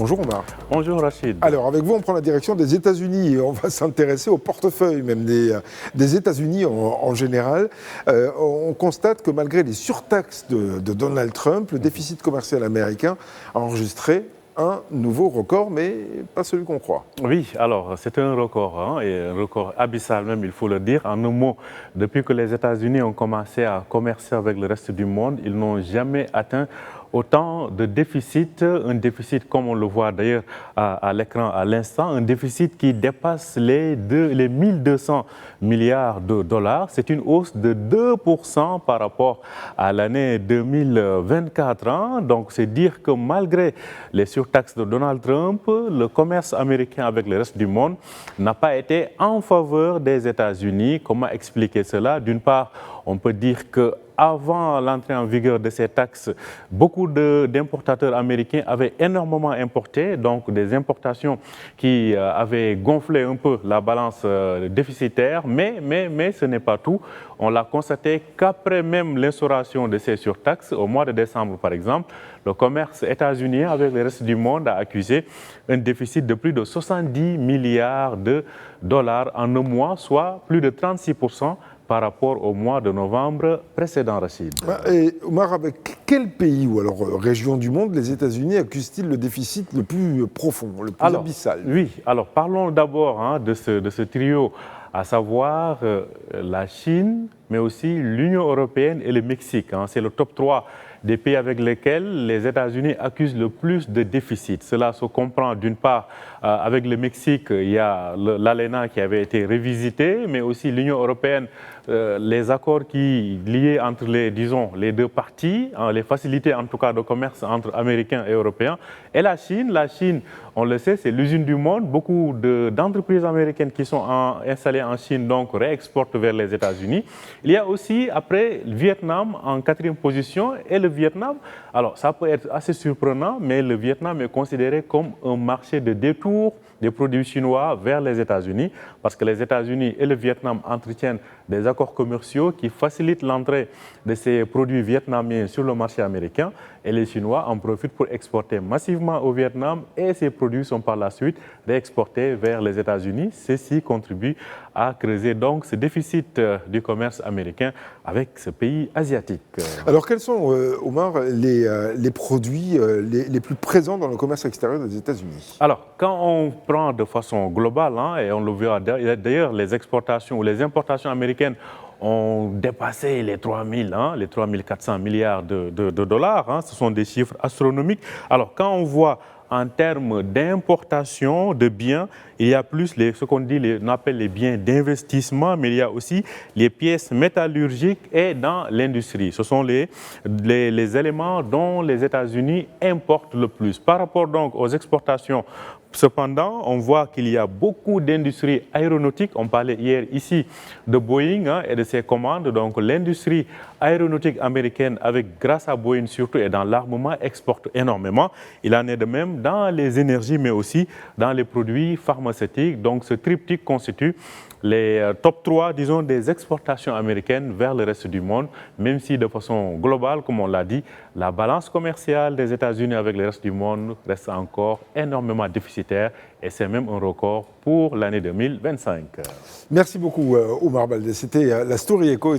Bonjour Omar. Bonjour Rachid. Alors avec vous, on prend la direction des États-Unis et on va s'intéresser au portefeuille même des États-Unis en général. On constate que malgré les surtaxes de Donald Trump, le déficit commercial américain a enregistré un nouveau record, mais pas celui qu'on croit. Oui, alors c'est un record, et un record abyssal même, il faut le dire. En un mot, depuis que les États-Unis ont commencé à commercer avec le reste du monde, ils n'ont jamais atteint autant de déficit, un déficit comme on le voit d'ailleurs à l'écran à l'instant, un déficit qui dépasse les 1200 milliards de dollars. C'est une hausse de 2% par rapport à l'année 2024. Donc c'est dire que malgré les surtaxes de Donald Trump, le commerce américain avec le reste du monde n'a pas été en faveur des États-Unis. Comment expliquer cela? D'une part, on peut dire que avant l'entrée en vigueur de ces taxes, beaucoup d'importateurs américains avaient énormément importé, donc des importations qui avaient gonflé un peu la balance déficitaire, mais ce n'est pas tout. On l'a constaté qu'après même l'instauration de ces surtaxes, au mois de décembre par exemple, le commerce états-unien avec le reste du monde a accusé un déficit de plus de 70 milliards de dollars en un mois, soit plus de 36% par rapport au mois de novembre précédent, Rachid. Et Omar, avec quel pays ou alors région du monde les États-Unis accusent-ils le déficit le plus profond, le plus abyssal? Oui, alors parlons d'abord de ce trio, à savoir la Chine, mais aussi l'Union européenne et le Mexique. C'est le top 3 des pays avec lesquels les États-Unis accusent le plus de déficit. Cela se comprend d'une part avec le Mexique, il y a l'ALENA qui avait été révisité, mais aussi l'Union européenne, les accords liés entre les deux parties, les facilités en tout cas de commerce entre Américains et Européens, et la Chine, on le sait, c'est l'usine du monde. Beaucoup d'entreprises américaines qui sont installées en Chine donc réexportent vers les États-Unis. Il y a aussi après le Vietnam en 4e position, et le Vietnam, alors ça peut être assez surprenant, mais le Vietnam est considéré comme un marché de détour des produits chinois vers les États-Unis, parce que les États-Unis et le Vietnam entretiennent des accords commerciaux qui facilitent l'entrée de ces produits vietnamiens sur le marché américain, et les Chinois en profitent pour exporter massivement au Vietnam, et ces produits sont par la suite réexportés vers les États-Unis. Ceci contribue à creuser donc ce déficit du commerce américain avec ce pays asiatique. Alors quels sont, Omar, les produits les plus présents dans le commerce extérieur des États-Unis? Alors, quand on prend de façon globale, et on le verra d'ailleurs, les exportations ou les importations américaines ont dépassé les 3400 milliards de dollars. Ce sont des chiffres astronomiques. Alors, quand on voit en termes d'importation de biens, il y a plus ce qu'on appelle les biens d'investissement, mais il y a aussi les pièces métallurgiques et dans l'industrie. Ce sont les éléments dont les États-Unis importent le plus. Par rapport donc aux exportations, cependant, on voit qu'il y a beaucoup d'industries aéronautiques. On parlait hier ici de Boeing et de ses commandes. Donc l'industrie aéronautique américaine, grâce à Boeing surtout et dans l'armement, exporte énormément. Il en est de même dans les énergies, mais aussi dans les produits pharmaceutiques. Donc ce triptyque constitue les top 3, disons, des exportations américaines vers le reste du monde, même si de façon globale, comme on l'a dit, la balance commerciale des États-Unis avec le reste du monde reste encore énormément déficitaire, et c'est même un record pour l'année 2025. Merci beaucoup Omar Baldé. C'était la Story Echo.